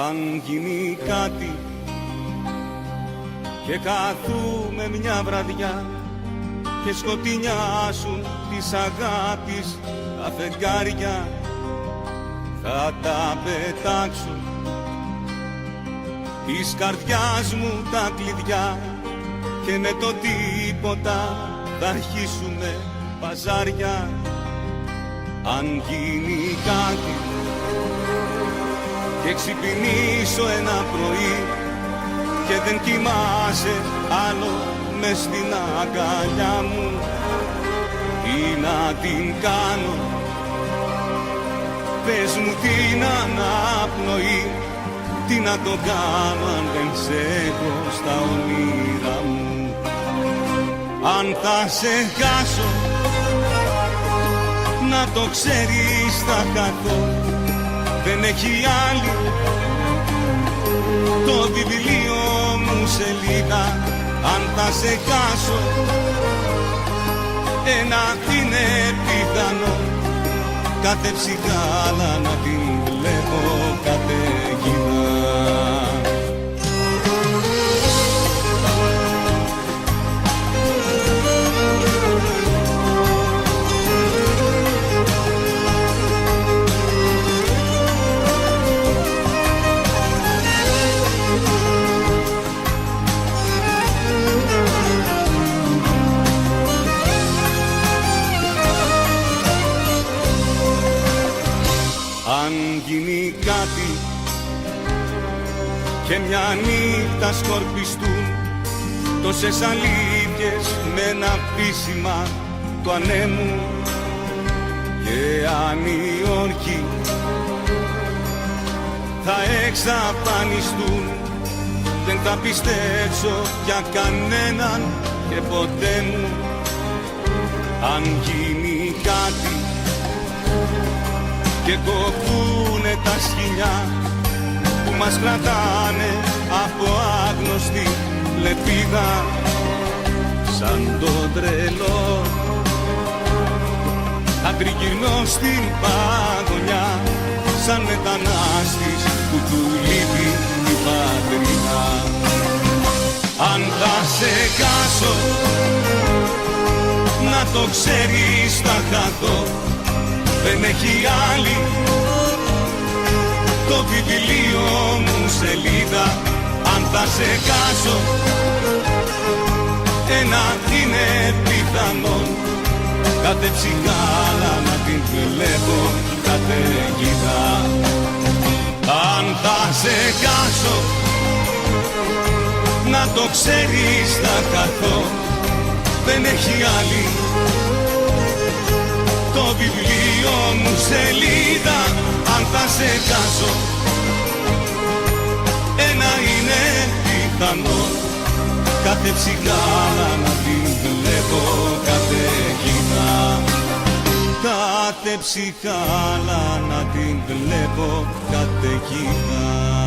Αν γίνει κάτι και καθούμε μια βραδιά και σκοτεινιάσουν της αγάπης τα φεγγάρια, θα τα πετάξω της καρδιάς μου τα κλειδιά και με το τίποτα θα αρχίσουμε παζάρια. Αν γίνει κάτι και ξυπνήσω ένα πρωί και δεν κοιμάσαι άλλο μες στην αγκαλιά μου, τι να την κάνω, πες μου την αναπνοή, τι να το κάνω αν δεν σε έχω στα όνειρά μου. Αν θα σε χάσω, να το ξέρεις θα χαθώ, δεν έχει άλλη το βιβλίο μου σελίδα. Αν θα σε χάσω, ένα είναι πιθανό, κάθε ψυχάλα να την βλέπω καταιγίδα. Αν γίνει κάτι και μια νύχτα σκορπιστούν τόσες αλήθειες με ένα πείσμα του ανέμου, και αν οι όρκοι θα εξαφανιστούν, δεν θα πιστέψω για κανέναν και ποτέ μου. Αν γίνει κάτι και κοππούνε τα σκοινιά που μας κρατάνε από άγνωστη λεπίδα, σαν τον τρελό θα τριγυρνώ στην παγωνιά, σαν μετανάστης που του λείπει η πατρίδα. Αν θα σε χάσω, να το ξέρεις θα χαθώ, δεν έχει άλλη το βιβλίο μου σελίδα. Αν θα σε χάσω, ένα είναι πιθανό, κάθε ψυχάλα να την βλέπω καταιγίδα. Αν θα σε χάσω, να το ξέρεις θα χαθώ, δεν έχει άλλη το βιβλίο μου σελίδα. Αν θα σε χάσω, ένα είναι πιθανό, κάθε ψυχάλα να την βλέπω καταιγίδα. Κάθε ψυχάλα να την βλέπω καταιγίδα.